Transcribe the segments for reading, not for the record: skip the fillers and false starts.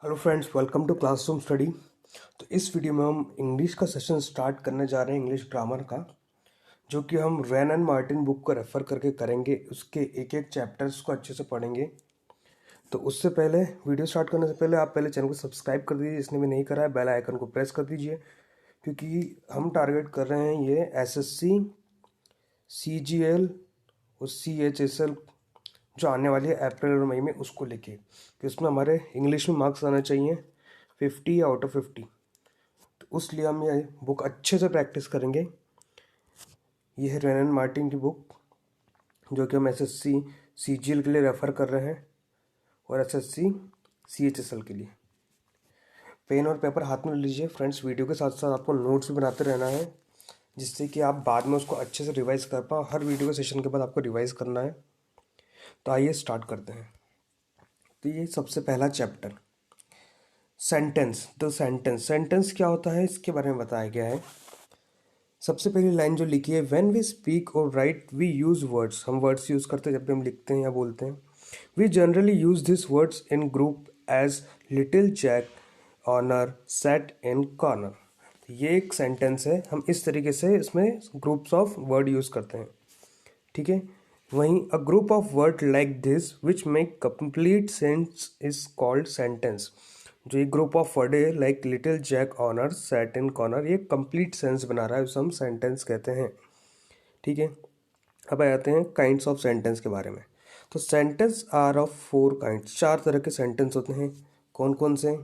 Hello friends, welcome to classroom study. तो इस video में हम इंग्लिश का सेशन स्टार्ट करने जा रहे हैं, इंग्लिश ग्रामर का, जो कि हम रैन एंड मार्टिन बुक को रेफ़र करके करेंगे। उसके एक एक चैप्टर्स को अच्छे से पढ़ेंगे। तो उससे पहले, वीडियो स्टार्ट करने से पहले आप पहले चैनल को सब्सक्राइब कर दीजिए जिसने भी नहीं करा है। बेल आइकन को प्रेस कर दीजिए, क्योंकि हम टारगेट कर रहे हैं ये एसएससी, सीजीएल और सीएचएसएल जो आने वाली है अप्रैल और मई में, उसको लेके कि उसमें हमारे इंग्लिश में मार्क्स आना चाहिए 50 आउट ऑफ 50। तो उसलिए हम ये बुक अच्छे से प्रैक्टिस करेंगे। ये है रैन एंड मार्टिन की बुक, जो कि हम एसएससी सीजीएल के लिए रेफ़र कर रहे हैं और एसएससी सीएचएसएल के लिए। पेन और पेपर हाथ में लीजिए फ्रेंड्स। वीडियो के साथ साथ आपको नोट्स भी बनाते रहना है, जिससे कि आप बाद में उसको अच्छे से रिवाइज़ कर पाओ। हर वीडियो के सेशन के बाद आपको रिवाइज़ करना है। तो आइए स्टार्ट करते हैं। तो ये सबसे पहला चैप्टर, सेंटेंस। तो सेंटेंस क्या होता है, इसके बारे में बताया गया है। सबसे पहली लाइन जो लिखी है, व्हेन वी स्पीक और राइट वी यूज़ वर्ड्स। हम वर्ड्स यूज़ करते हैं जब भी हम लिखते हैं या बोलते हैं। We generally use this words in group as little Jack, Horner, set in corner. ये एक सेंटेंस है, हम इस तरीके से इसमें ग्रुप्स ऑफ वर्ड यूज़ करते हैं, ठीक है। वहीं a group of word like this which make complete sense is called sentence. जो ये ग्रुप ऑफ वर्ड है, like little Jack, Horner, sat in corner, ये कंप्लीट सेंस बना रहा है, उसे हम सेंटेंस कहते हैं, ठीक है। अब आ जाते हैं काइंड्स ऑफ सेंटेंस के बारे में। तो सेंटेंस आर ऑफ 4 काइंड्स। 4 तरह के सेंटेंस होते हैं। कौन कौन से?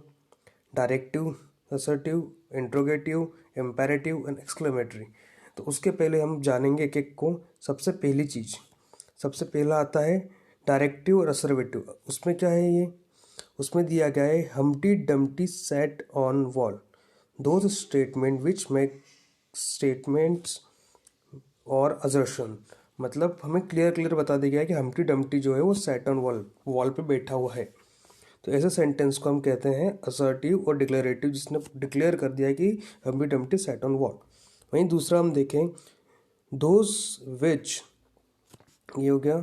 Directive, assertive, interrogative, imperative and exclamatory. तो उसके पहले हम जानेंगे एक एक को। सबसे पहला आता है डायरेक्टिव और असर्वेटिव। उसमें क्या है ये? उसमें दिया गया है, Humpty Dumpty set on wall, those statement which make statements और असर्शन। मतलब हमें क्लियर बता दिया गया है कि हम्टी डम्टी जो है वो सेट ऑन वॉल पे बैठा हुआ है। तो ऐसे सेंटेंस को हम कहते हैं असर्टिव और डिक्लेरेटिव, जिसने डिक्लेयर कर दिया है कि Humpty Dumpty set on wall. वहीं दूसरा हम देखें, दोज विच, ये हो गया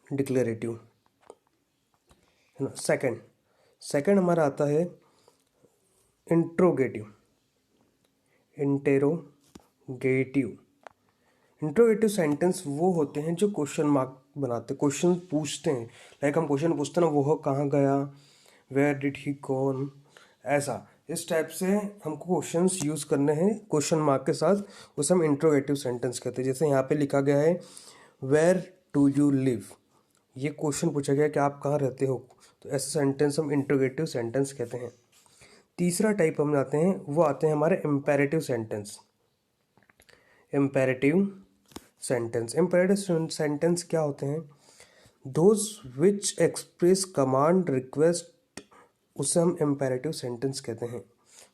डिक्लेरेटिव, है ना। सेकंड हमारा आता है इंट्रोगेटिव। इंट्रोगेटिव सेंटेंस वो होते हैं जो क्वेश्चन मार्क बनाते, क्वेश्चन पूछते हैं। लाइक हम क्वेश्चन पूछते हैं ना, वो कहाँ गया, वेयर डिड ही गॉन, ऐसा इस टाइप से हमको क्वेश्चंस यूज़ करने हैं क्वेश्चन मार्क के साथ, उसे हम इंट्रोगेटिव सेंटेंस कहते हैं। जैसे यहाँ पे लिखा गया है, वेयर डू यू लिव। ये क्वेश्चन पूछा गया कि आप कहाँ रहते हो, तो ऐसे सेंटेंस हम इंट्रोगेटिव सेंटेंस कहते हैं। तीसरा टाइप हम आते हैं, वो आते हैं हमारे इम्पेरेटिव सेंटेंस। इम्पेरेटिव सेंटेंस क्या होते हैं? Those which express command, request, उसे हम इम्पेरेटिव सेंटेंस कहते हैं।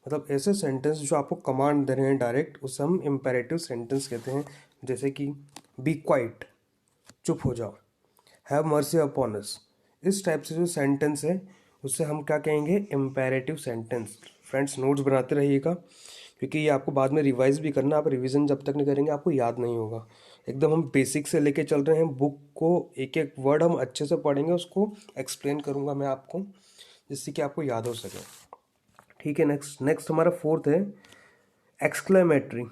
मतलब ऐसे सेंटेंस जो आपको कमांड दे रहे हैं डायरेक्ट, उसे हम इम्पेरेटिव सेंटेंस कहते हैं। जैसे कि बी क्वाइट, चुप हो जाओ, हैव मर्सी अपॉन अस। इस टाइप से जो सेंटेंस है उससे हम क्या कहेंगे? Imperative sentence. फ्रेंड्स नोट्स बनाते रहिएगा, क्योंकि ये आपको बाद में रिवाइज भी करना। आप रिवीजन जब तक नहीं करेंगे आपको याद नहीं होगा। एकदम हम बेसिक से लेके चल रहे हैं बुक को, एक एक वर्ड हम अच्छे से पढ़ेंगे, उसको एक्सप्लेन करूँगा मैं आपको, जिससे कि आपको याद हो सके, ठीक है। नेक्स्ट हमारा फोर्थ है एक्सक्लेमेटरी।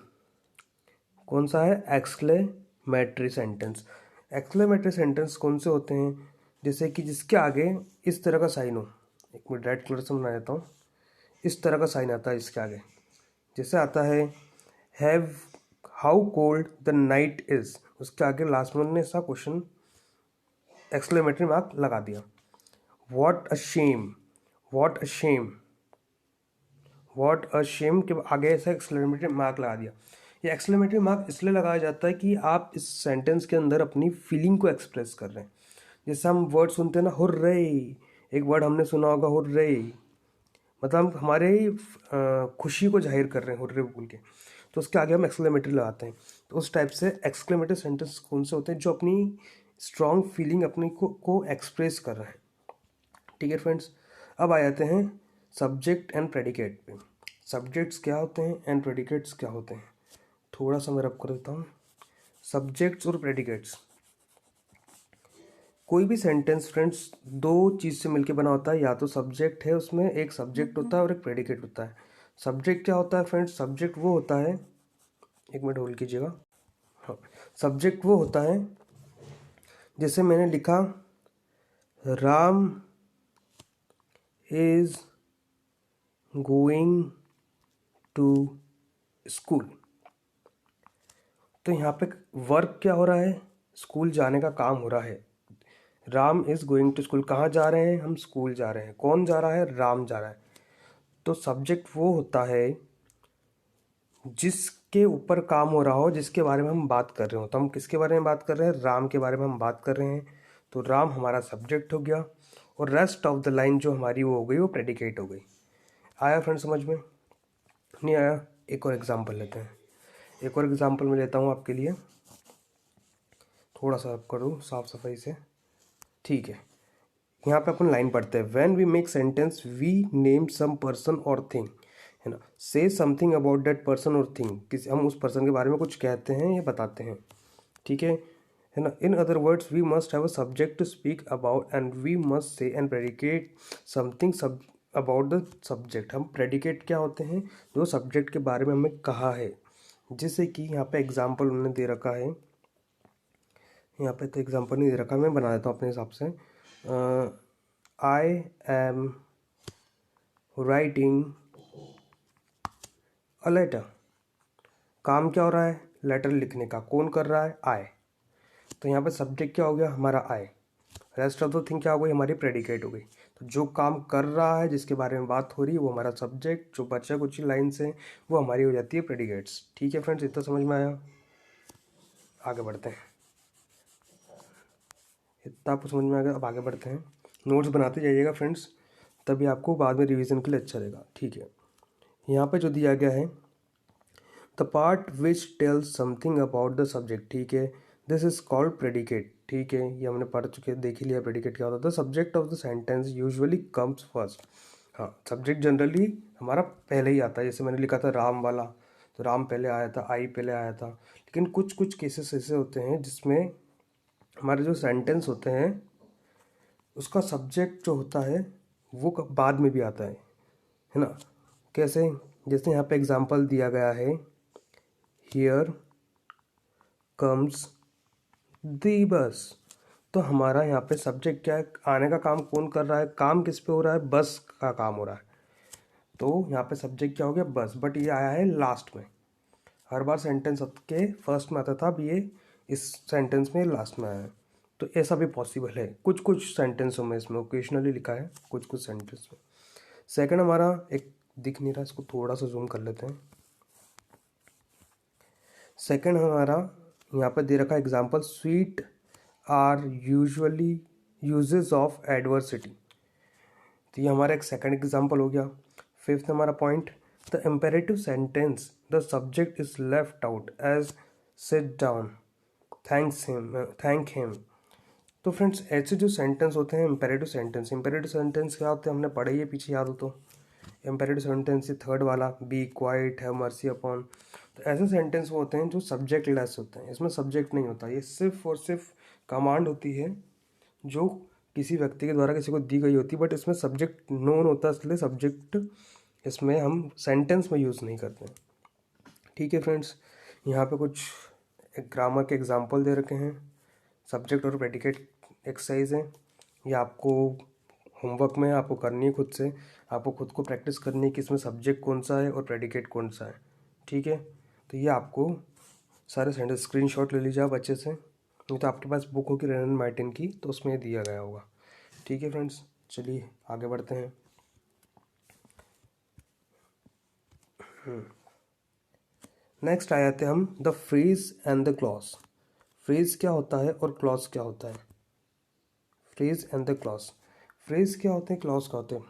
कौन सा है? Exclamatory sentence. एक्सक्लेमेटरी सेंटेंस कौन से होते हैं? जैसे कि जिसके आगे इस तरह का साइन हो। एक मिनट रेड कलर से बना देता हूँ। इस तरह का साइन आता है इसके आगे, जैसे आता है have, how cold the night is. उसके आगे लास्ट में उन्होंने ऐसा क्वेश्चन एक्सक्लेमेटरी मार्क लगा दिया। What a shame, what a shame, what a shame के आगे ऐसा एक्सक्लेमेटरी मार्क लगा दिया। ये एक्सक्लेमेटरी मार्क इसलिए लगाया जाता है कि आप इस सेंटेंस के अंदर अपनी फीलिंग को एक्सप्रेस कर रहे हैं। जैसे हम वर्ड सुनते हैं ना, हुर्रे, एक वर्ड हमने सुना होगा हुर्रे, मतलब हम हमारे खुशी को जाहिर कर रहे हैं हुर्रे बोल के, तो उसके आगे हम एक्सक्लेमेटरी लगाते हैं। तो उस टाइप से एक्सक्लेमेटरी सेंटेंस कौन से होते हैं? जो अपनी स्ट्रॉन्ग फीलिंग अपनी को एक्सप्रेस कर रहे हैं, ठीक है फ्रेंड्स। अब आ जाते हैं सब्जेक्ट एंड प्रेडिकेट पे। सब्जेक्ट्स क्या होते हैं एंड प्रेडिकेट्स क्या होते हैं, थोड़ा सा मैं रब कर देता हूँ। सब्जेक्ट्स और प्रेडिकेट्स, कोई भी सेंटेंस फ्रेंड्स दो चीज़ से मिलके बना होता है, या तो सब्जेक्ट है, उसमें एक सब्जेक्ट होता है और एक प्रेडिकेट होता है। सब्जेक्ट क्या होता है फ्रेंड्स? सब्जेक्ट वो होता है, एक मिनट होल्ड कीजिएगा। हाँ, सब्जेक्ट वो होता है जैसे मैंने लिखा Ram is going to school, तो यहाँ पे वर्क क्या हो रहा है? स्कूल जाने का काम हो रहा है। Ram is going to school, कहाँ जा रहे हैं हम? स्कूल जा रहे हैं। कौन जा रहा है? राम जा रहा है। तो सब्जेक्ट वो होता है जिसके ऊपर काम हो रहा हो, जिसके बारे में हम बात कर रहे हो। तो हम किसके बारे में बात कर रहे हैं? राम के बारे में हम बात कर रहे हैं। तो राम हमारा सब्जेक्ट हो गया, और रेस्ट ऑफ द लाइन जो हमारी वो हो गई, वो प्रेडिकेट हो गई। आया फ्रेंड समझ में? नहीं आया? एक और एग्जांपल लेते हैं। एक और एग्जांपल मैं लेता हूँ आपके लिए, थोड़ा सा करूँ साफ सफाई से। ठीक है, यहाँ पे अपन लाइन पढ़ते हैं। When we make sentence we name some person or thing, है ना। Say something about that person or thing, किसी हम उस पर्सन के बारे में कुछ कहते हैं या बताते हैं, ठीक है ना। In other words we must have a subject to speak about and we must say and predicate something सब अबाउट द सब्जेक्ट। हम प्रेडिकेट क्या होते हैं? जो सब्जेक्ट के बारे में हमें कहा है। जैसे कि यहाँ पे एग्जाम्पल उन्होंने दे रखा है, यहाँ पे तो एग्जाम्पल नहीं दे रखा, मैं बना देता हूँ अपने हिसाब से। I am writing a letter. काम क्या हो रहा है? लेटर लिखने का। कौन कर रहा है? आई। तो यहाँ पे सब्जेक्ट क्या हो गया? हमारा आई। रेस्ट ऑफ द थिंग क्या हो गई? हमारी प्रेडिकेट हो गई। तो जो काम कर रहा है, जिसके बारे में बात हो रही है, वो हमारा सब्जेक्ट। जो बचा कुछ लाइन से, वो हमारी हो जाती है प्रेडिकेट्स। ठीक है फ्रेंड्स, इतना समझ में आया? आगे बढ़ते हैं। इतना आपको समझ में आ गया? अब आगे बढ़ते हैं। नोट्स बनाते जाइएगा फ्रेंड्स, तभी आपको बाद में रिवीजन के लिए अच्छा रहेगा। ठीक है, यहाँ पे जो दिया गया है, the part which tells something about the subject, ठीक है, दिस इज कॉल्ड प्रेडिकेट। ठीक है, ये हमने पढ़ चुके, देख ही लिया प्रेडिकेट क्या होता है। The subject of the sentence usually comes first. हाँ, सब्जेक्ट जनरली हमारा पहले ही आता है। जैसे मैंने लिखा था राम वाला, तो राम पहले आया था, आई पहले आया था। लेकिन कुछ कुछ केसेस ऐसे होते हैं जिसमें हमारे जो सेंटेंस होते हैं, उसका सब्जेक्ट जो होता है वो बाद में भी आता है ना। कैसे? जैसे यहाँ पे एग्जांपल दिया गया है, हियर कम्स दी बस। तो हमारा यहाँ पे सब्जेक्ट क्या है? आने का काम कौन कर रहा है? काम किस पे हो रहा है? बस का काम हो रहा है। तो यहाँ पे सब्जेक्ट क्या हो गया? बस। बट ये आया है लास्ट में। हर बार सेंटेंस के फर्स्ट में आता था, अब ये इस सेंटेंस में लास्ट में आया है। तो ऐसा भी पॉसिबल है कुछ कुछ सेंटेंसों में, इसमें ओकेजनली लिखा है कुछ कुछ सेंटेंस में। सेकंड हमारा एक दिख नहीं रहा, इसको थोड़ा सा जूम कर लेते हैं। सेकंड हमारा यहाँ पर दे रखा example, sweet are usually uses of adversity. तो ये हमारा एक सेकंड एग्जांपल हो गया। फिफ्थ हमारा point, the imperative sentence the subject is left out as sit down, thank him. तो फ्रेंड्स, ऐसे जो सेंटेंस होते हैं इम्पेरेटिव सेंटेंस, इम्पेरेटिव सेंटेंस क्या होते हैं हमने पढ़े, ये पीछे याद हो तो। इम्पेरेटिव सेंटेंस से थर्ड वाला, be quiet, have mercy upon. तो ऐसे सेंटेंस वो होते हैं जो सब्जेक्ट लेस होते हैं। इसमें सब्जेक्ट नहीं होता, ये सिर्फ और सिर्फ कमांड होती है जो किसी व्यक्ति के द्वारा किसी को दी गई होती है। बट इसमें सब्जेक्ट नोन होता है, इसलिए सब्जेक्ट इसमें हम सेंटेंस में यूज़ नहीं करते हैं। ठीक है फ्रेंड्स, यहाँ पे कुछ ग्रामर के एग्जाम्पल दे रखे हैं, सब्जेक्ट और प्रेडिकेट एक्सरसाइज है। ये आपको होमवर्क में आपको करनी है खुद से, आपको खुद को प्रैक्टिस करनी है कि इसमें सब्जेक्ट कौन सा है और प्रेडिकेट कौन सा है। ठीक है, तो ये आपको सारे सेंटेंस स्क्रीनशॉट ले लीजिए आप अच्छे से, नहीं तो आपके पास बुक होगी रेनन मार्टिन की, तो उसमें दिया गया होगा। ठीक है फ्रेंड्स, चलिए आगे बढ़ते हैं। नेक्स्ट आ जाते हैं हम the phrase and the clause. Phrase क्या होता है और क्लॉज क्या होता है? Phrase and the clause. Phrase क्या होते हैं, क्लॉज क्या होते हैं?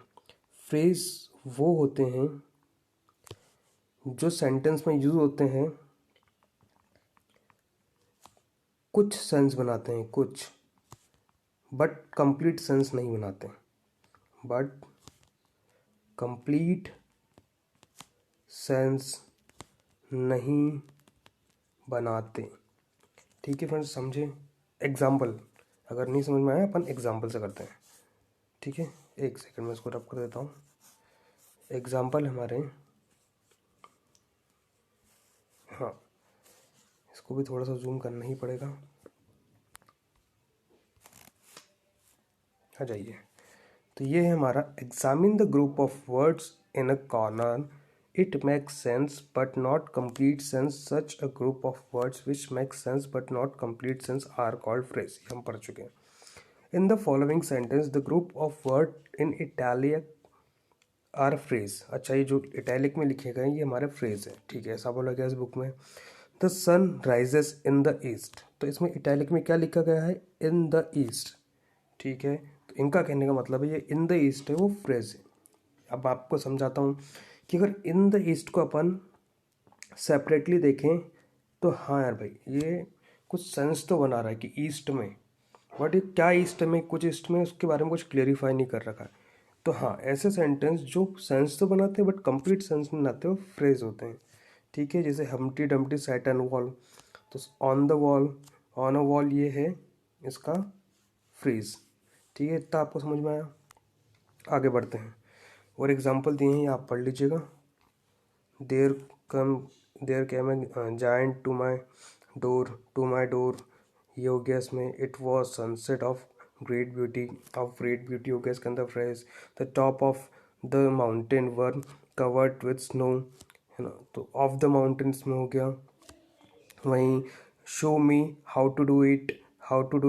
फ्रेज वो होते हैं जो सेंटेंस में यूज होते हैं, कुछ सेंस बनाते हैं कुछ, बट कंप्लीट सेंस नहीं बनाते, बट कंप्लीट सेंस नहीं बनाते। ठीक है फ्रेंड्स, समझे? एग्जाम्पल अगर नहीं समझ में आया अपन एग्जाम्पल से करते हैं, ठीक है। एक सेकंड में इसको रब कर देता हूँ। एग्जाम्पल हमारे, हाँ इसको भी थोड़ा सा जूम करना ही पड़ेगा। आ जाइए, तो ये है हमारा examine the group of words in a corner, it makes sense but not complete sense, such a group of words which make sense but not complete sense are called phrase. हम पढ़ चुके हैं। In the following sentence the group of word in italic are phrase. अच्छा, ये जो italic में लिखे गए ये हमारे फ्रेज है, ठीक है। ऐसा बोला गया इस बुक में। The sun rises in the east, तो इसमें इटैलिक में क्या लिखा गया है, इन द ईस्ट, ठीक है। तो इनका कहने का मतलब है ये इन द ईस्ट है वो फ्रेज है। अब आपको समझाता हूँ कि अगर इन द ईस्ट को अपन सेपरेटली देखें तो हाँ यार भाई ये कुछ सेंस तो बना रहा है कि ईस्ट में, बट ये क्या ईस्ट में, कुछ ईस्ट में, उसके बारे में कुछ क्लेरिफाई नहीं कर रखा है। तो हाँ, ऐसे सेंटेंस जो सेंस तो बनाते हैं बट कंप्लीट सेंस नहीं बनाते, वो फ्रेज होते हैं, ठीक है। जैसे Humpty Dumpty sat on wall, तो on the wall, on a wall, ये है इसका फ्रेज, ठीक है। इतना आपको समझ में आया। आगे बढ़ते हैं और एग्जाम्पल दिए हैं, ये आप पढ़ लीजिएगा। There came there came a giant to my door, ये हो गया इसमें। It was sunset of great beauty, हो गया इसके अंदर phrase. The top of the mountain were covered with snow, है ना, तो ऑफ द माउंटेन्स में हो गया। वहीं show me how to do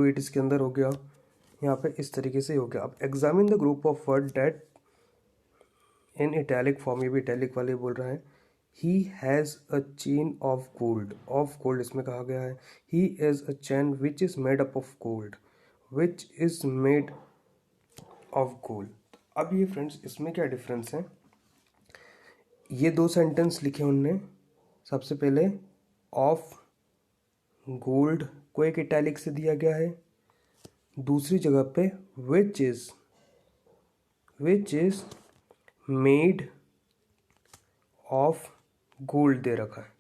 it, इसके अंदर हो गया। यहाँ पे इस तरीके से हो गया। अब examine the group of word that in italic form, ये भी इटैलिक वाले बोल रहा है। He has a chain of gold, इसमें कहा गया है। He is a chain which is made up of gold, which is made of gold. अब ये फ्रेंड्स इसमें क्या डिफरेंस है, ये दो सेंटेंस लिखे उनने। सबसे पहले ऑफ गोल्ड को एक इटैलिक से दिया गया है, दूसरी जगह पे which is made of gold दे रखा है।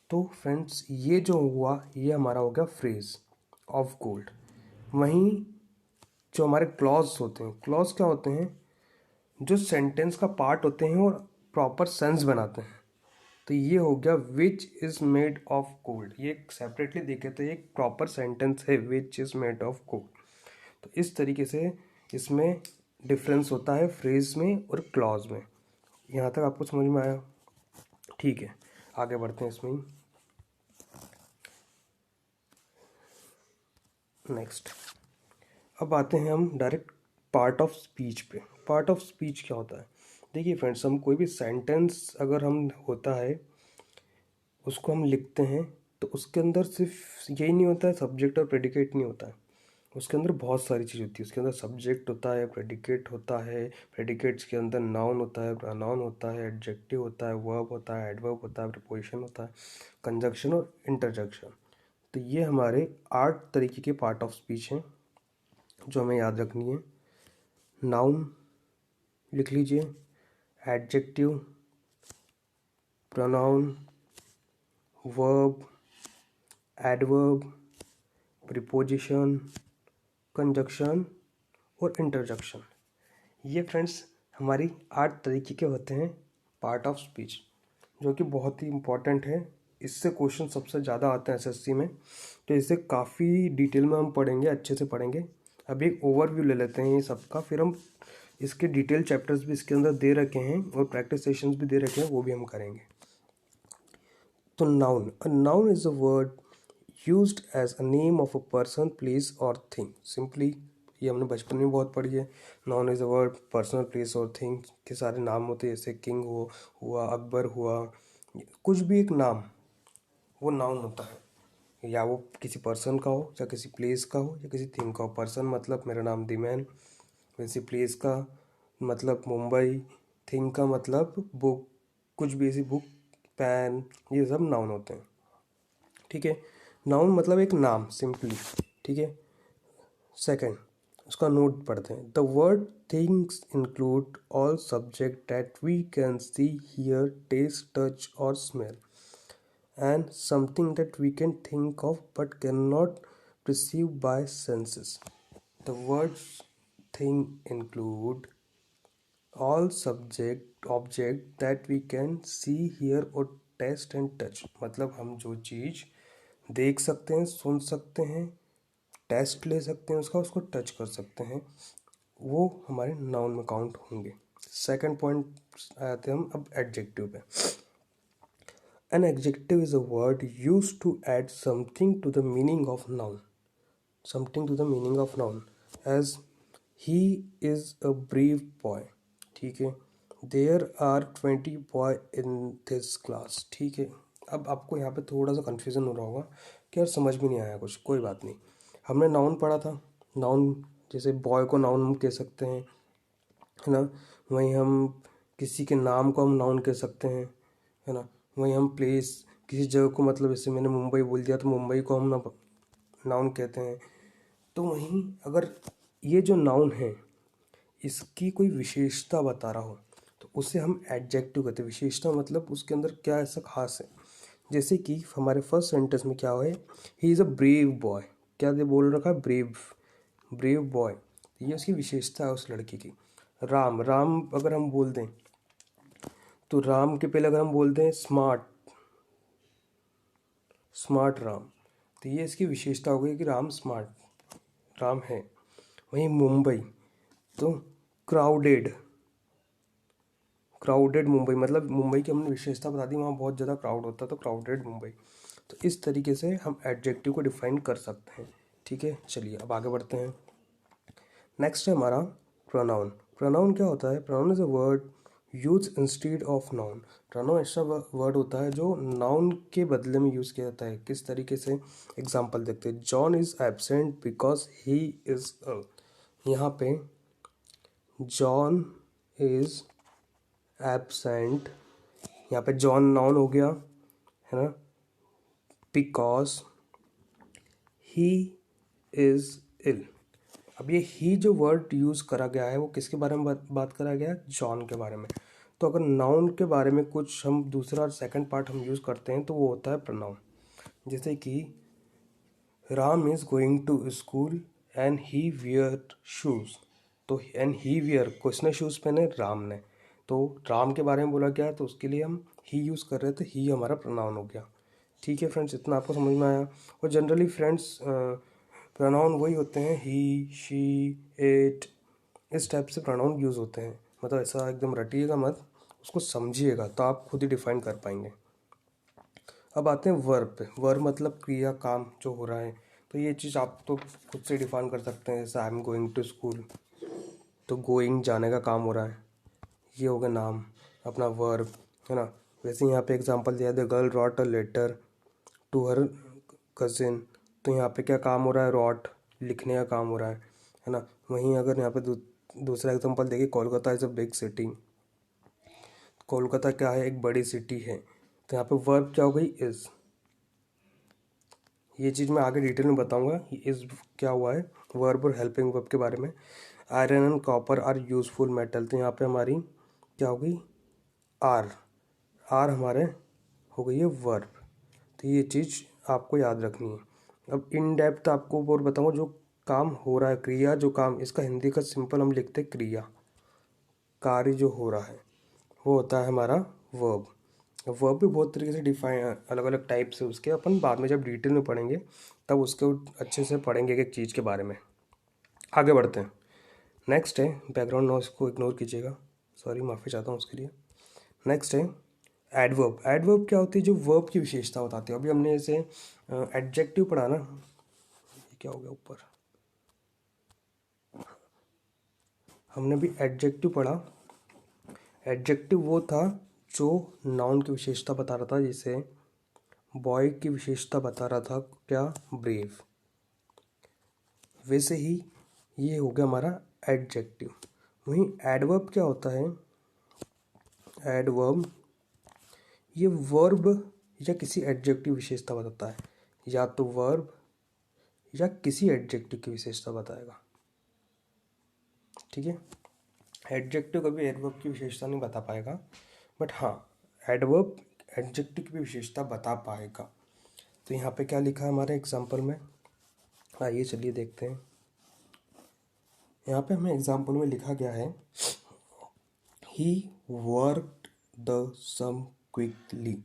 तो फ्रेंड्स ये जो हुआ ये हमारा हो गया फ्रेज ऑफ गोल्ड। वहीं जो हमारे क्लॉज होते हैं, क्लॉज क्या होते हैं, जो सेंटेंस का पार्ट होते हैं और प्रॉपर सेंस बनाते हैं। तो ये हो गया विच इज़ मेड ऑफ गोल्ड, ये सेपरेटली देखे तो एक प्रॉपर सेंटेंस है, विच इज़ मेड ऑफ गोल्ड। तो इस तरीके से इसमें डिफरेंस होता है फ्रेज में और क्लॉज में। यहाँ तक आपको समझ में आया, ठीक है। आगे बढ़ते हैं इसमें नेक्स्ट। अब आते हैं हम डायरेक्ट पार्ट ऑफ स्पीच पे। पार्ट ऑफ स्पीच क्या होता है, देखिए फ्रेंड्स, हम कोई भी सेंटेंस अगर हम होता है उसको हम लिखते हैं तो उसके अंदर सिर्फ यही नहीं होता है सब्जेक्ट और प्रेडिकेट नहीं होता है, उसके अंदर बहुत सारी चीज़ होती है। उसके अंदर सब्जेक्ट होता है, प्रेडिकेट होता है, प्रेडिकेट्स के अंदर नाउन होता है, प्रोनाउन होता है, एडजेक्टिव होता है, वर्ब होता है, एडवर्ब होता है, प्रीपोजिशन होता है, कंजक्शन और इंटरजेक्शन। तो ये हमारे 8 तरीके के पार्ट ऑफ स्पीच हैं जो हमें याद रखनी है। नाउन लिख लीजिए, adjective, pronoun, verb, adverb, preposition, conjunction और इंटरजेक्शन। ये फ्रेंड्स हमारी 8 तरीके के होते हैं पार्ट ऑफ स्पीच, जो कि बहुत ही इम्पॉर्टेंट है। इससे क्वेश्चन सबसे ज़्यादा आते हैं एसएससी में, तो इसे काफ़ी डिटेल में हम पढ़ेंगे, अच्छे से पढ़ेंगे। अभी एक ओवरव्यू ले लेते हैं ये सबका, फिर हम इसके डिटेल चैप्टर्स भी इसके अंदर दे रखे हैं और प्रैक्टिस सेशंस भी दे रखे हैं, वो भी हम करेंगे। तो noun, a noun is a word used as a name of a person, place और थिंग। सिंपली ये हमने बचपन में बहुत पढ़ी है। Noun is a word, person, place और थिंग के सारे नाम होते हैं, जैसे किंग हुआ, अकबर हुआ, कुछ भी एक नाम वो नाउन होता है। या वो किसी पर्सन का हो, या किसी प्लेस का हो, या किसी थिंग का हो। पर्सन मतलब मेरा नाम दीमैन, वैसे प्लेस का मतलब मुंबई, थिंग का मतलब बुक, कुछ भी ऐसी बुक, पेन, ये सब नाउन होते हैं, ठीक है। नाउन मतलब एक नाम सिंपली, ठीक है। सेकंड, उसका नोट पढ़ते हैं। The word things include all subject that we can see, hear, taste, touch और smell, and something that we can think of but cannot perceived by senses. The words thing include all subject object that we can see, hear or taste and touch. मतलब हम जो चीज़ देख सकते हैं, सुन सकते हैं, test ले सकते हैं उसका, उसको टच कर सकते हैं, वो हमारे नाउन में काउंट होंगे। सेकंड पॉइंट आते हैं हम अब एडजेक्टिव पे। An adjective is a word used to add something to the meaning of noun, something to the meaning of noun, as he is a brave boy. ठीक है, there are 20 boy in this class. ठीक है, अब आपको यहाँ पे थोड़ा सा कन्फ्यूज़न हो रहा होगा कि यार समझ में नहीं आया कुछ, कोई बात नहीं। हमने नाउन पढ़ा था, नाउन जैसे बॉय को नाउन हम कह सकते हैं, है ना। वहीं हम किसी के नाम को हम नाउन कह सकते हैं, है ना। वहीं हम प्लेस, किसी जगह को, मतलब जैसे मैंने मुंबई बोल दिया तो मुंबई को हम नाउन कहते हैं। तो वहीं अगर ये जो नाउन है इसकी कोई विशेषता बता रहा हो तो उसे हम एडजेक्टिव कहते हैं। विशेषता मतलब उसके अंदर क्या ऐसा खास है। जैसे कि हमारे फर्स्ट सेंटेंस में क्या है, he is a brave boy. क्या दे बोल रखा है, ब्रेव, ब्रेव बॉय। ये उसकी विशेषता है उस लड़के की। राम, राम अगर हम बोल दें तो राम के पहले अगर हम बोलते हैं स्मार्ट, स्मार्ट राम, तो ये इसकी विशेषता हो गई कि राम स्मार्ट राम है। वहीं मुंबई तो क्राउडेड, क्राउडेड मुंबई, मतलब मुंबई की हमने विशेषता बता दी, वहाँ बहुत ज़्यादा क्राउड होता है तो क्राउडेड मुंबई। तो इस तरीके से हम एडजेक्टिव को डिफाइन कर सकते हैं। ठीक है, चलिए अब आगे बढ़ते हैं। नेक्स्ट है हमारा प्रोनाउन। प्रोनाउन क्या होता है, pronoun is a word use instead of noun. Pronoun ऐसा वर्ड होता है जो नाउन के बदले में यूज़ किया जाता है। किस तरीके से, एग्जाम्पल देखते हैं। John is absent because he is यहाँ पे जॉन इज एबसेंट, यहाँ पे जॉन नाउन हो गया, है ना, बिकॉज ही इज इल। अब ये ही जो वर्ड यूज़ करा गया है वो किसके बारे में बात करा गया है, जॉन के बारे में। तो अगर नाउन के बारे में कुछ हम दूसरा और सेकंड पार्ट हम यूज़ करते हैं तो वो होता है प्रोनाउन। जैसे कि Ram is going to school and he wear shoes. तो एंड ही वियर, किसने शूज़ पहने, राम ने। तो राम के बारे में बोला गया तो उसके लिए हम ही यूज़ कर रहे थे, ही हमारा प्रोनाउन हो गया। ठीक है फ्रेंड्स, इतना आपको समझ में आया। और जनरली फ्रेंड्स प्रोनाउन वही होते हैं, ही, शी, इट, इस टाइप से प्रोनाउन यूज़ होते हैं। मतलब ऐसा एकदम रटिएगा मत, उसको समझिएगा तो आप खुद ही डिफाइन कर पाएंगे। अब आते हैं वर्ब पे। वर्ब मतलब क्रिया, काम जो हो रहा है। तो ये चीज़ आप तो खुद से डिफाइन कर सकते हैं। जैसे I am going to school, तो गोइंग जाने का काम हो रहा है, ये हो गया नाम अपना वर्ब, है ना। वैसे यहाँ पे एग्जांपल दिया, the girl wrote a letter to her cousin. तो यहाँ पे क्या काम हो रहा है, रॉट, लिखने का काम हो रहा है ना। वहीं अगर यहाँ पे दूसरा एग्जांपल देखिए, Kolkata is a big city. Kolkata क्या है, एक बड़ी सिटी है। तो यहाँ पे वर्ब क्या हो गई, इज़। ये चीज़ मैं आगे डिटेल में बताऊंगा इज़ क्या हुआ है, वर्ब और हेल्पिंग वर्ब के बारे में। Iron and copper are useful metal. तो यहाँ पे हमारी क्या हो गई, आर, आर हमारे हो गई है वर्ब। तो ये चीज़ आपको याद रखनी है। अब इन डेप्थ आपको और बताऊंगा, जो काम हो रहा है, क्रिया जो काम, इसका हिंदी का सिंपल हम लिखते हैं क्रिया, कार्य जो हो रहा है वो होता है हमारा वर्ब। वर्ब भी बहुत तरीके से डिफाइन, अलग अलग टाइप से, उसके अपन बाद में जब डिटेल में पढ़ेंगे तब उसके अच्छे से पढ़ेंगे एक चीज़ के बारे में। आगे बढ़ते हैं। नेक्स्ट है, बैकग्राउंड नॉइस को इग्नोर कीजिएगा, सॉरी, माफ़ी चाहता हूँ उसके लिए। नेक्स्ट है एडवर्ब। एडवर्ब क्या होती है, जो वर्ब की विशेषता बताती है। अभी हमने जैसे एडजेक्टिव पढ़ा ना, ये क्या हो गया ऊपर, हमने भी एडजेक्टिव पढ़ा। एडजेक्टिव वो था जो नाउन की विशेषता बता रहा था, जैसे बॉय की विशेषता बता रहा था क्या, ब्रेव। वैसे ही ये हो गया हमारा एडजेक्टिव। वहीं एडवर्ब क्या होता है, एडवर्ब ये वर्ब या किसी एडजेक्टिव विशेषता बताता है, या तो वर्ब या किसी एडजेक्टिव की विशेषता बताएगा। ठीक है, एडजेक्टिव कभी एडवर्ब की विशेषता नहीं बता पाएगा, बट हाँ एडवर्ब एडजेक्टिव की विशेषता बता पाएगा। तो यहाँ पे क्या लिखा है हमारे एग्जाम्पल में, आइए चलिए देखते हैं। यहाँ पे हमें एग्जाम्पल में लिखा गया है he worked the sum quickly.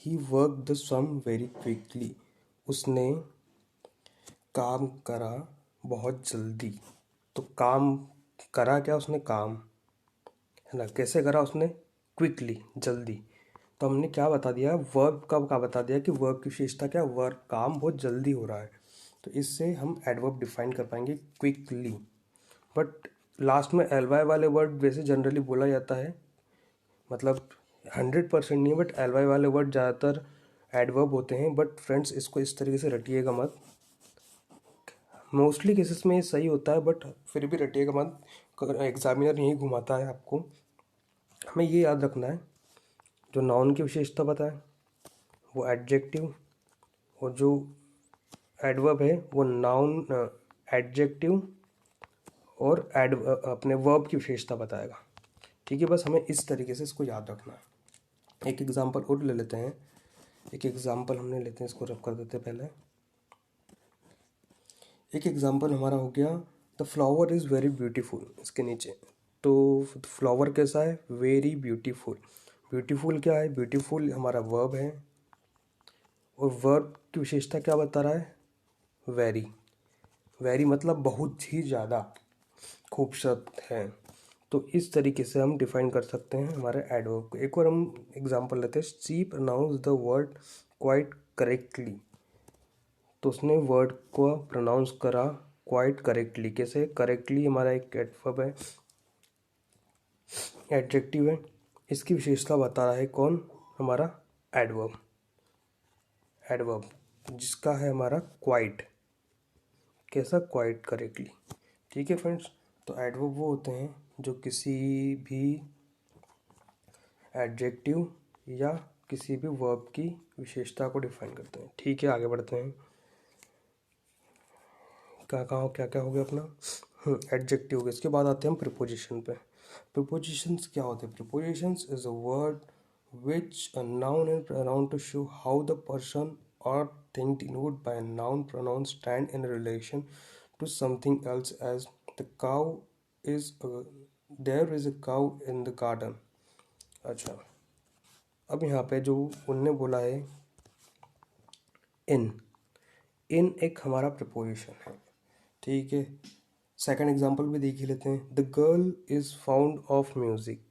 He work the sum very quickly. उसने काम करा बहुत जल्दी। तो काम करा क्या उसने, काम है ना, कैसे करा उसने, क्विकली, जल्दी। तो हमने क्या बता दिया, वर्ब का क्या बता दिया कि वर्ब की विशेषता क्या, वर्क, काम बहुत जल्दी हो रहा है। तो इससे हम एडवर्ब डिफाइन कर पाएंगे क्विकली। बट लास्ट में एल वाई वाले वर्ड वैसे जनरली बोला जाता है, मतलब 100% नहीं, बट एल वाई वाले वर्ड ज़्यादातर एडवर्ब होते हैं। बट फ्रेंड्स इसको इस तरीके से रटिएगा मत, मोस्टली केसेस में ये सही होता है बट फिर भी रटिएगा मत, एग्जामिनर यही घुमाता है आपको। हमें ये याद रखना है, जो नाउन की विशेषता बताए वो एडजेक्टिव, और जो एडवर्ब है वो नाउन, एडजेक्टिव और अपने वर्ब की विशेषता बताएगा। ठीक है, बस हमें इस तरीके से इसको याद रखना है। एक एग्जांपल और ले लेते हैं, एक एग्जांपल हमने लेते हैं, इसको रब कर देते हैं पहले। एक एग्जांपल हमारा हो गया, the flower is very beautiful, इसके नीचे। तो फ्लावर कैसा है, वेरी ब्यूटीफुल। ब्यूटीफुल क्या है, ब्यूटीफुल हमारा वर्ब है, और वर्ब की विशेषता क्या बता रहा है, वेरी। वेरी मतलब बहुत ही ज़्यादा खूबसूरत है। तो इस तरीके से हम डिफाइन कर सकते हैं हमारे एडवर्ब को। एक और हम एग्जांपल लेते हैं, she pronounce the word quite correctly. तो उसने वर्ड को प्रोनाउंस करा क्वाइट करेक्टली। कैसे, करेक्टली हमारा एक एडवर्ब है, एडजेक्टिव है, इसकी विशेषता बता रहा है कौन, हमारा एडवर्ब। एडवर्ब जिसका है हमारा क्वाइट, कैसा, क्वाइट करेक्टली। ठीक है फ्रेंड्स, तो एडवर्ब वो होते हैं जो किसी भी एडजेक्टिव या किसी भी वर्ब की विशेषता को डिफाइन करते हैं। ठीक है, आगे बढ़ते हैं। क्या क्या हो गया अपना, एडजेक्टिव हो गया। इसके बाद आते हैं हम प्रीपोजिशन पे। प्रीपोजिशंस क्या होते हैं, prepositions is a word which a noun and pronoun to show how the person or thing denoted by a noun pronoun stand in relation to something else, as the cow is there is a cow in the garden। अच्छा, अब यहाँ पे जो उनने बोला है इन, इन एक हमारा प्रिपोजिशन है। ठीक है, सेकंड एग्जांपल भी देख ही लेते हैं, the girl is found of music.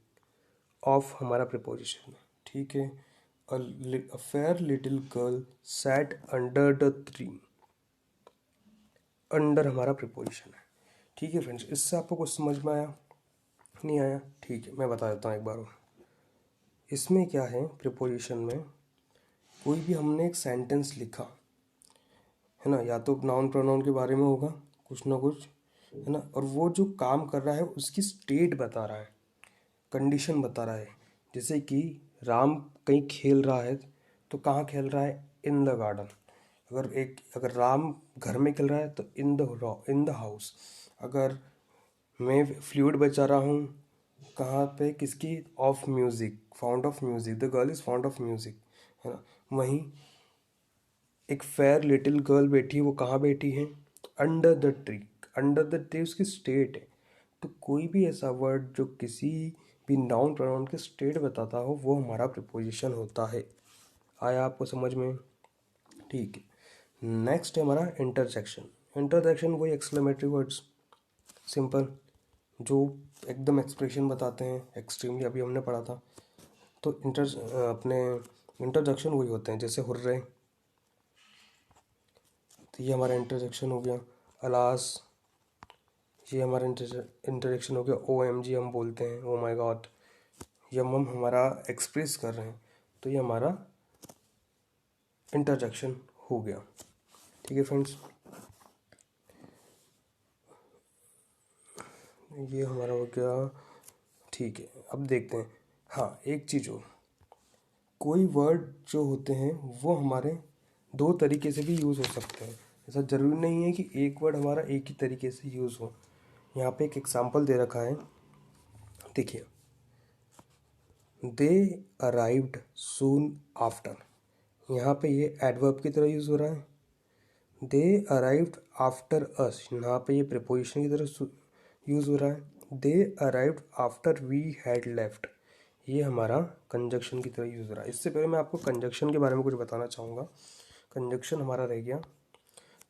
Of हमारा प्रिपोजिशन है। ठीक है, a fair little girl sat under the tree। Under हमारा प्रिपोजिशन है। ठीक है फ्रेंड्स, इससे आपको कुछ समझ में आया, नहीं आया? ठीक है, मैं बता देता हूँ एक बार और। इसमें क्या है, प्रिपोजिशन में कोई भी हमने एक सेंटेंस लिखा है ना, या तो नाउन प्रोनाउन के बारे में होगा कुछ ना कुछ, है ना, और वो जो काम कर रहा है उसकी स्टेट बता रहा है, कंडीशन बता रहा है। जैसे कि राम कहीं खेल रहा है, तो कहाँ खेल रहा है, इन द गार्डन। अगर राम घर में खेल रहा है तो इन द हाउस। अगर मैं फ्लूइड बचा रहा हूँ, कहाँ पे, किसकी, of music, found of music, the girl is found of music, है ना। वहीं एक फेयर लिटिल गर्ल बैठी है, वो कहाँ बैठी है, under the tree. Under the tree उसकी स्टेट है। तो कोई भी ऐसा वर्ड जो किसी भी नाउन प्रोनाउन के स्टेट बताता हो वो हमारा प्रिपोजिशन होता है। आया आपको समझ में? ठीक है, नेक्स्ट है हमारा इंटरजेक्शन। इंटरजेक्शन वही एक्सक्लेमेटरी वर्ड्स, सिंपल, जो एकदम एक्सप्रेशन बताते हैं, एक्सट्रीमली, अभी हमने पढ़ा था। तो अपने इंटरजेक्शन वही होते हैं, जैसे हुर्रे, तो ये हमारा इंटरजेक्शन हो गया। अलास, ये हमारा इंटरजेक्शन हो गया। OMG हम बोलते हैं, ओ माय गॉड, ये हम हमारा एक्सप्रेस कर रहे हैं, तो ये हमारा इंटरजेक्शन हो गया। ठीक है फ्रेंड्स, ये हमारा हो गया। ठीक है, अब देखते हैं, हाँ एक चीज़ हो, कोई वर्ड जो होते हैं वो हमारे दो तरीके से भी यूज़ हो सकते हैं। ऐसा ज़रूरी नहीं है कि एक वर्ड हमारा एक ही तरीके से यूज़ हो। यहाँ पे एक एग्जांपल दे रखा है, देखिए, दे अराइव्ड सून आफ्टर। यहाँ पे ये एडवर्ब की तरह यूज़ हो रहा है। दे अराइव्ड आफ्टर अस, यहाँ पे ये प्रीपोजिशन की तरह यूज़ हो रहा है। They arrived after we had left, ये हमारा कंजक्शन की तरह यूज़ हो रहा है। इससे पहले मैं आपको कंजक्शन के बारे में कुछ बताना चाहूँगा। कंजक्शन हमारा रह गया।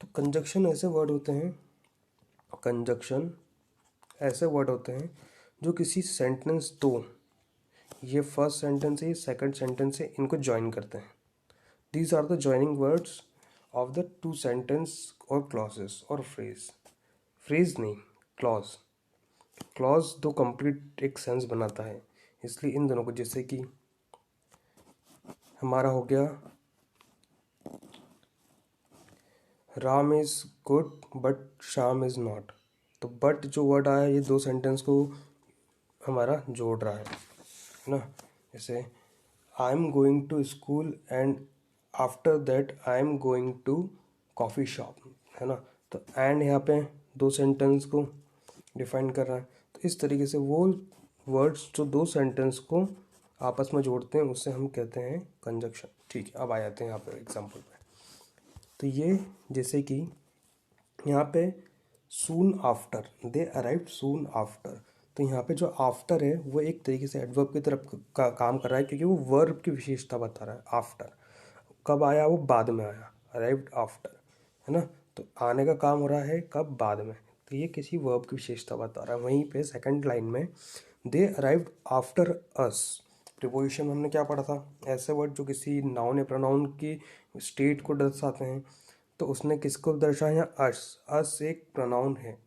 तो कंजक्शन ऐसे वर्ड होते हैं, कंजक्शन ऐसे वर्ड होते हैं जो किसी सेंटेंस दो, ये फर्स्ट सेंटेंस है, ये सेकंड सेंटेंस है, इनको ज्वाइन करते हैं। These are the joining words of the two sentence और क्लॉजेस और फ्रेज। फ्रेज नहीं, क्लॉज। क्लॉज दो कंप्लीट एक सेंस बनाता है, इसलिए इन दोनों को, जैसे कि हमारा हो गया Ram is good but Shyam is not. तो बट जो वर्ड आया ये दो सेंटेंस को हमारा जोड़ रहा है ना। जैसे I am going to school and after that I am going to coffee shop, है ना। तो एंड यहाँ पे दो सेंटेंस को डिफाइन कर रहा है। तो इस तरीके से वो वर्ड्स जो दो सेंटेंस को आपस में जोड़ते हैं उससे हम कहते हैं कंजक्शन। ठीक है, अब आ जाते हैं यहाँ पर एग्जाम्पल पे। तो ये जैसे कि यहाँ पे सून आफ्टर, दे अराइव्ड सून आफ्टर। तो यहाँ पे जो आफ्टर है वो एक तरीके से एडवर्ब की तरफ का काम कर रहा है, क्योंकि वो वर्ब की विशेषता बता रहा है। आफ्टर कब आया, वो बाद में आया, अराइव्ड आफ्टर, है ना। तो आने का काम हो रहा है कब, बाद में। तो ये किसी वर्ब की विशेषता बता रहा है। वहीं पे सेकंड लाइन में दे अराइव्ड आफ्टर अस, प्रीपोजिशन हमने क्या पढ़ा था, ऐसे वर्ड जो किसी नाउन या प्रोनाउन की स्टेट को दर्शाते हैं। तो उसने किसको दर्शाया, अस। अस एक प्रोनाउन है,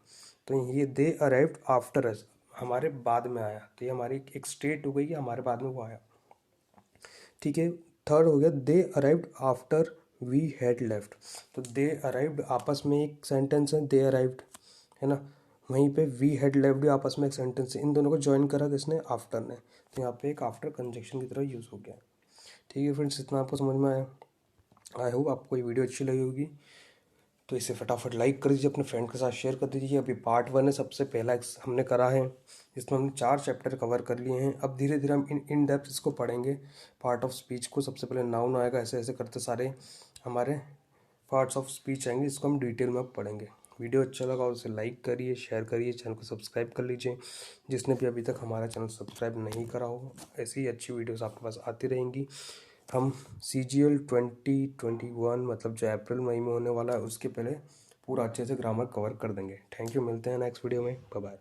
तो ये दे अराइव्ड आफ्टर अस, हमारे बाद में आया। तो ये हमारी एक स्टेट हो गई कि हमारे बाद में वो आया। ठीक है, थर्ड हो गया they arrived after we had left. तो दे अराइव्ड आपस में एक सेंटेंस है, दे अराइव्ड, है ना। वहीं पे वी हैड लेफ्ट भी आपस में एक सेंटेंस है, इन दोनों को ज्वाइन करा किसने, आफ्टर ने। तो यहाँ पे एक आफ्टर कंजक्शन की तरह यूज़ हो गया। ठीक है फ्रेंड्स, इतना आपको समझ में आया। आई होप आपको ये वीडियो अच्छी लगी होगी। तो इसे फटाफट लाइक कर दीजिए, अपने फ्रेंड के साथ शेयर कर दीजिए। अभी पार्ट 1 है, सबसे पहला हमने करा है, इसमें हमने 4 चैप्टर कवर कर लिए हैं। अब धीरे धीरे हम इन डेप्थ इसको पढ़ेंगे। पार्ट ऑफ स्पीच को सबसे पहले नाउन आएगा, ऐसे ऐसे करते सारे हमारे पार्ट्स ऑफ स्पीच आएंगे, इसको हम डिटेल में अब पढ़ेंगे। वीडियो अच्छा लगा और उसे लाइक करिए, शेयर करिए, चैनल को सब्सक्राइब कर लीजिए जिसने भी अभी तक हमारा चैनल सब्सक्राइब नहीं करा हो। ऐसी ही अच्छी वीडियोस आपके पास आती रहेंगी। हम CGL 2021 मतलब जो अप्रैल मई में होने वाला है उसके पहले पूरा अच्छे से ग्रामर कवर कर देंगे। थैंक यू, मिलते हैं नेक्स्ट वीडियो में, बाय बाय।